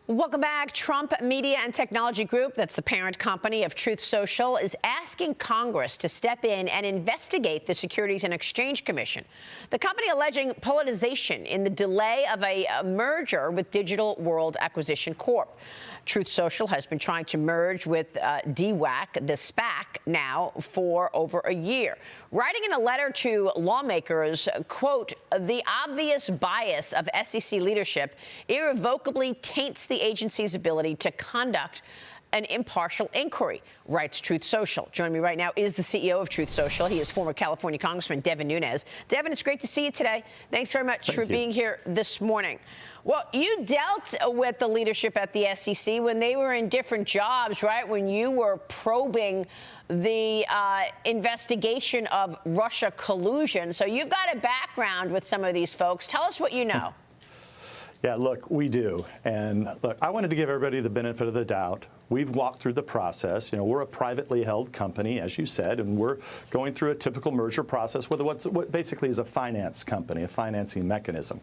Welcome back. Trump Media and Technology Group, that's the parent company of Truth Social, is asking Congress to step in and investigate the Securities and Exchange Commission. The company alleging politicization in the delay of a merger with Digital World Acquisition Corp. Truth Social has been trying to merge with DWAC, the SPAC, now for over a year. Writing in a letter to lawmakers, quote, the obvious bias of SEC leadership irrevocably taints the agency's ability to conduct an impartial inquiry, writes Truth Social. Joining me right now is the CEO of Truth Social. He is former California Congressman Devin Nunes. Devin, it's great to see you today. Thanks very much for being here this morning. Well, you dealt with the leadership at the SEC when they were in different jobs, right? When you were probing the investigation of Russia collusion. So you've got a background with some of these folks. Tell us what you know. Yeah, look, we do. And look, I wanted to give everybody the benefit of the doubt. We've walked through the process. You know, we're a privately held company, as you said, and we're going through a typical merger process with what basically is a finance company, a financing mechanism.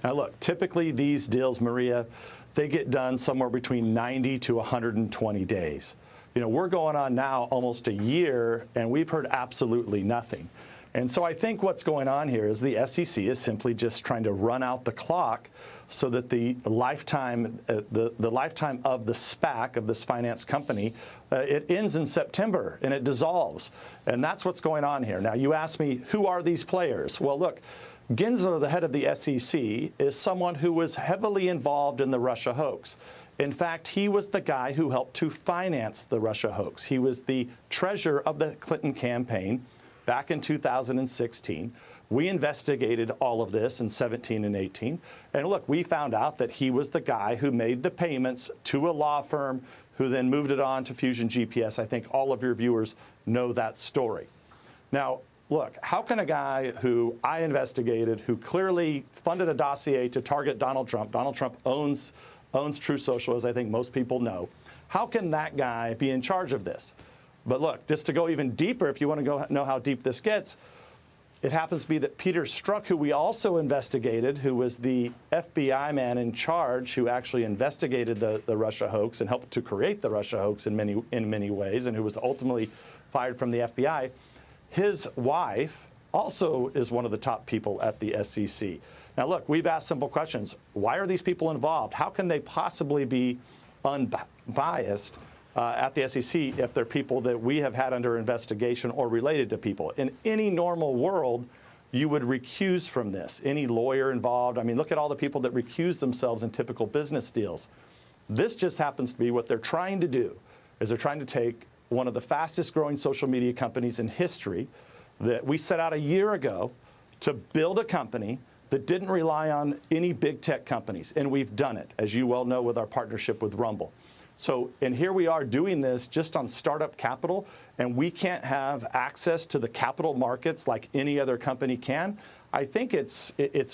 Now, look, typically these deals, Maria, they get done somewhere between 90 to 120 days. You know, we're going on now almost a year, and we've heard absolutely nothing. And so I think what's going on here is the SEC is simply just trying to run out the clock so that the lifetime of the SPAC, of this finance company, it ends in September and it dissolves. And that's what's going on here. Now, you ask me, who are these players? Well, look, Gensler, the head of the SEC, is someone who was heavily involved in the Russia hoax. In fact, he was the guy who helped to finance the Russia hoax. He was the treasurer of the Clinton campaign back in 2016. We investigated all of this in 17 and 18. And look, we found out that he was the guy who made the payments to a law firm who then moved it on to Fusion GPS. I think all of your viewers know that story. Now, look, how can a guy who I investigated, who clearly funded a dossier to target Donald Trump owns Truth Social, as I think most people know, how can that guy be in charge of this? But look, just to go even deeper, if you want to know how deep this gets, it happens to be that Peter Strzok, who we also investigated, who was the FBI man in charge, who actually investigated the Russia hoax and helped to create the Russia hoax in many ways, and who was ultimately fired from the FBI, his wife also is one of the top people at the SEC. Now, look, we've asked simple questions. Why are these people involved? How can they possibly be unbiased at the SEC if they're people that we have had under investigation or related to people? In any normal world, you would recuse from this. Any lawyer involved, I mean, look at all the people that recuse themselves in typical business deals. This just happens to be what they're trying to do, is they're trying to take one of the fastest growing social media companies in history that we set out a year ago to build a company that didn't rely on any big tech companies. And we've done it, as you well know, with our partnership with Rumble. So, and here we are doing this just on startup capital, and we can't have access to the capital markets like any other company can. I think it's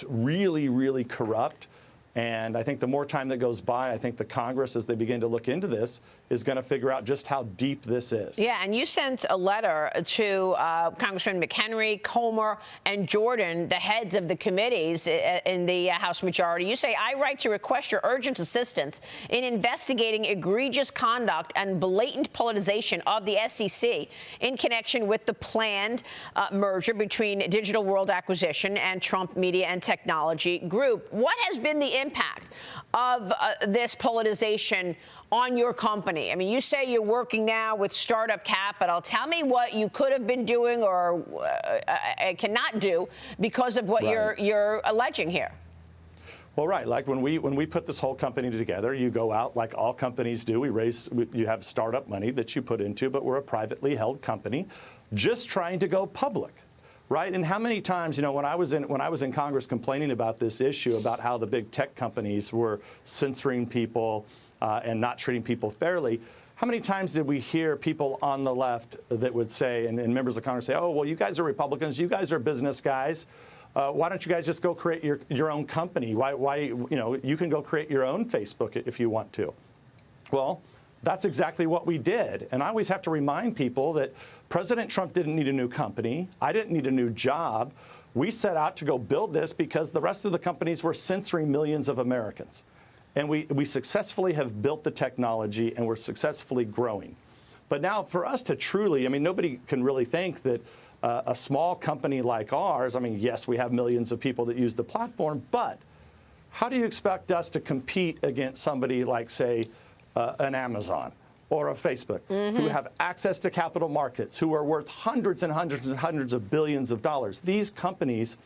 really, really corrupt. And I think the more time that goes by, I think the Congress, as they begin to look into this, is going to figure out just how deep this is. Yeah, and you sent a letter to Congressman McHenry, Comer, and Jordan, the heads of the committees in the House majority. You say, I write to request your urgent assistance in investigating egregious conduct and blatant politicization of the SEC in connection with the planned merger between Digital World Acquisition and Trump Media and Technology Group. What has been the impact of this politicization on your company? I mean, you say you're working now with startup capital. Tell me what you could have been doing or cannot do because of what you're alleging here. Well, right. Like when we put this whole company together, you go out like all companies do. You have startup money that you put into, but we're a privately held company just trying to go public. Right? And how many times, you know, when I was in Congress complaining about this issue, about how the big tech companies were censoring people and not treating people fairly, how many times did we hear people on the left that would say, and members of Congress say, oh, well, you guys are Republicans, you guys are business guys. Why don't you guys just go create your own company? Why, you know, you can go create your own Facebook if you want to. Well, that's exactly what we did. And I always have to remind people that President Trump didn't need a new company. I didn't need a new job. We set out to go build this because the rest of the companies were censoring millions of Americans. And we successfully have built the technology, and we're successfully growing. But now for us to truly, I mean, nobody can really think that a small company like ours, I mean, yes, we have millions of people that use the platform, but how do you expect us to compete against somebody like, say, an Amazon or a Facebook, who have access to capital markets, who are worth hundreds and hundreds and hundreds of billions of dollars? These companies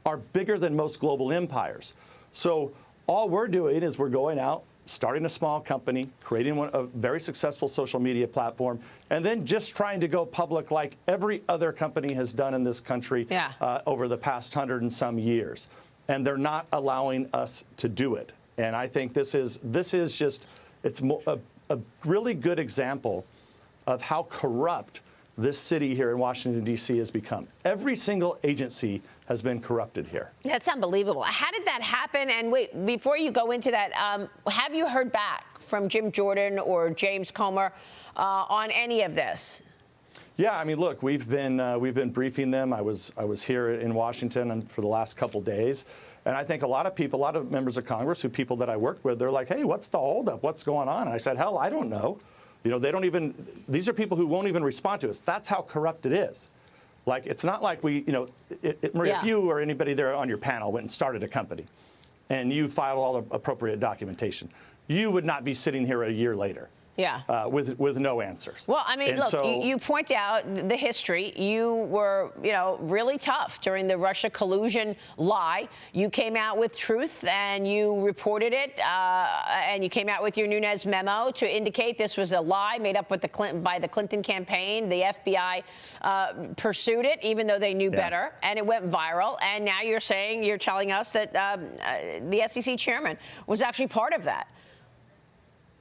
are bigger than most global empires. So all we're doing is we're going out, starting a small company, creating a very successful social media platform, and then just trying to go public like every other company has done in this country over the past 100 and some years. And they're not allowing us to do it. And I think this is just, it's a really good example of how corrupt this city here in Washington, D.C. has become. Every single agency has been corrupted here. That's unbelievable. How did that happen? And wait, before you go into that, have you heard back from Jim Jordan or James Comer on any of this? Yeah, I mean, look, we've been briefing them. I was here in Washington for the last couple days, and I think a lot of people, a lot of members of Congress, people that I worked with, they're like, "Hey, what's the holdup? What's going on?" And I said, "Hell, I don't know." You know, they don't even. These are people who won't even respond to us. That's how corrupt it is. Like, it's not like we, you know, Maria, if you or anybody there on your panel went and started a company, and you filed all the appropriate documentation, you would not be sitting here a year later. Yeah. With no answers. Well, I mean, and look, so, you point out the history. You were, you know, really tough during the Russia collusion lie. You came out with truth and you reported it, and you came out with your Nunes memo to indicate this was a lie made up with by the Clinton campaign. The FBI pursued it, even though they knew better, and it went viral. And now you're telling us that the SEC chairman was actually part of that.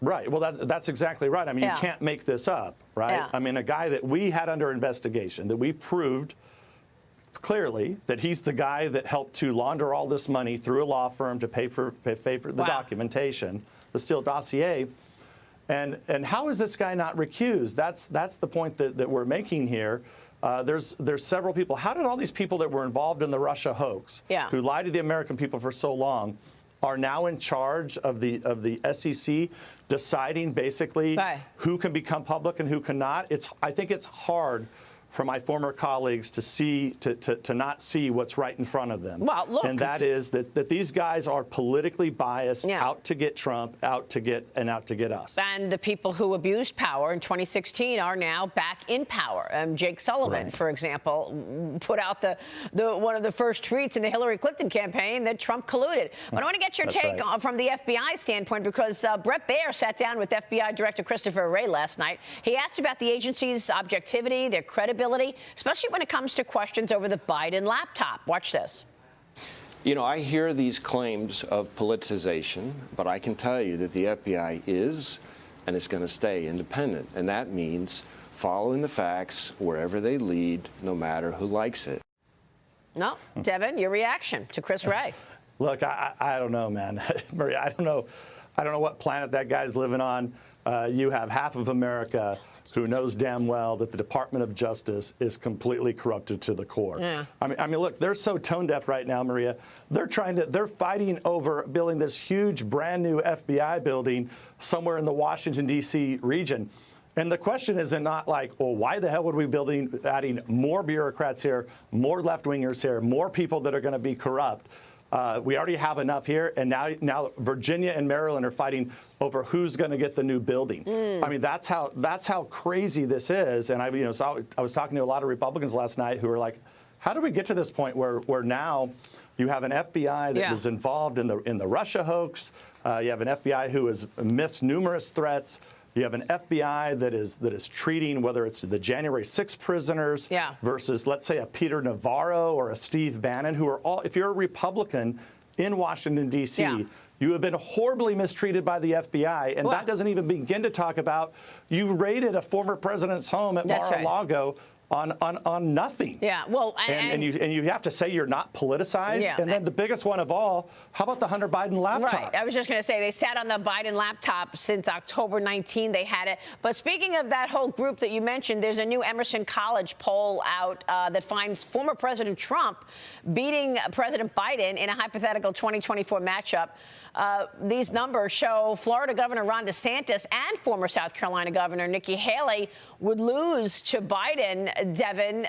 Right. Well, that's exactly right. I mean, you can't make this up, right? Yeah. I mean, a guy that we had under investigation, that we proved clearly that he's the guy that helped to launder all this money through a law firm to pay for the documentation, the Steele dossier. And how is this guy not recused? That's the point that we're making here. There's several people. How did all these people that were involved in the Russia hoax, who lied to the American people for so long, are now in charge of the SEC, deciding basically who can become public and who cannot? I think it's hard for my former colleagues to not see what's right in front of them. Well, look, and that is that these guys are politically biased, out to get Trump, out to get us. And the people who abused power in 2016 are now back in power. Jake Sullivan, for example, put out one of the first tweets in the Hillary Clinton campaign that Trump colluded. But I want to get your take from the FBI standpoint, because Bret Baier sat down with FBI Director Christopher Wray last night. He asked about the agency's objectivity, their credibility, especially when it comes to questions over the Biden laptop. Watch this. You know, I hear these claims of politicization, but I can tell you that the FBI is and is going to stay independent. And that means following the facts wherever they lead, no matter who likes it. No, Devin, your reaction to Chris Wray? Look, I don't know, man. Maria, I don't know what planet that guy's living on. You have half of America who knows damn well that the Department of Justice is completely corrupted to the core. Yeah. I mean, look, they're so tone deaf right now, Maria. They're fighting over building this huge, brand new FBI building somewhere in the Washington, D.C. region. And the question is not like, well, why the hell would we be adding more bureaucrats here, more left-wingers here, more people that are going to be corrupt? We already have enough here, and now Virginia and Maryland are fighting over who's going to get the new building. I mean, that's how crazy this is. And I was talking to a lot of Republicans last night who were like, how did we get to this point where now you have an FBI that was involved in the Russia hoax? You have an FBI who has missed numerous threats. You have an FBI that is treating, whether it's the January 6th prisoners versus, let's say, a Peter Navarro or a Steve Bannon, who are all, if you're a Republican in Washington, D.C., you have been horribly mistreated by the FBI. And that doesn't even begin to talk about, you raided a former president's home at Mar-a-Lago on nothing. Yeah, well, and you have to say you're not politicized. Yeah. And then the biggest one of all, how about the Hunter Biden laptop? Right. I was just going to say they sat on the Biden laptop since October 19. They had it. But speaking of that whole group that you mentioned, there's a new Emerson College poll out that finds former President Trump beating President Biden in a hypothetical 2024 matchup. These numbers show Florida Governor Ron DeSantis and former South Carolina Governor Nikki Haley would lose to Biden. Devin,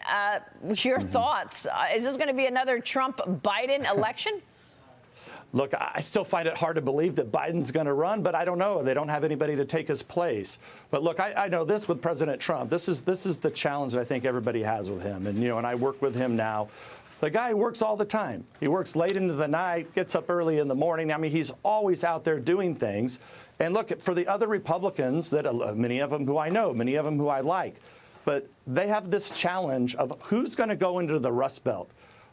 your thoughts? Is this going to be another Trump-Biden election? Look, I still find it hard to believe that Biden's going to run, but I don't know. They don't have anybody to take his place. But look, I know this with President Trump. This is the challenge that I think everybody has with him. And, and I work with him now. The guy works all the time. He works late into the night, gets up early in the morning. I mean, he's always out there doing things. And look, for the other Republicans, that many of them who I know, many of them who I like, but they have this challenge of who's going to go into the Rust Belt.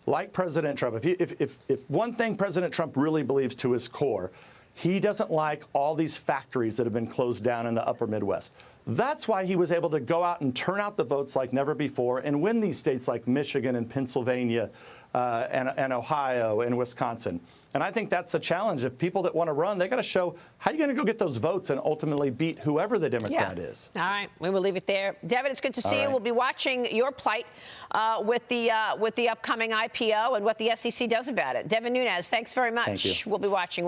Like President Trump, if one thing President Trump really believes to his core, he doesn't like all these factories that have been closed down in the upper Midwest. That's why he was able to go out and turn out the votes like never before and win these states like Michigan and Pennsylvania and Ohio and Wisconsin. And I think that's the challenge. If people that want to run, they got to show how you're going to go get those votes and ultimately beat whoever the Democrat is. All right, we will leave it there. Devin, it's good to see you. We'll be watching your plight with the upcoming IPO and what the SEC does about it. Devin Nunes, thanks very much. Thank you. We'll be watching.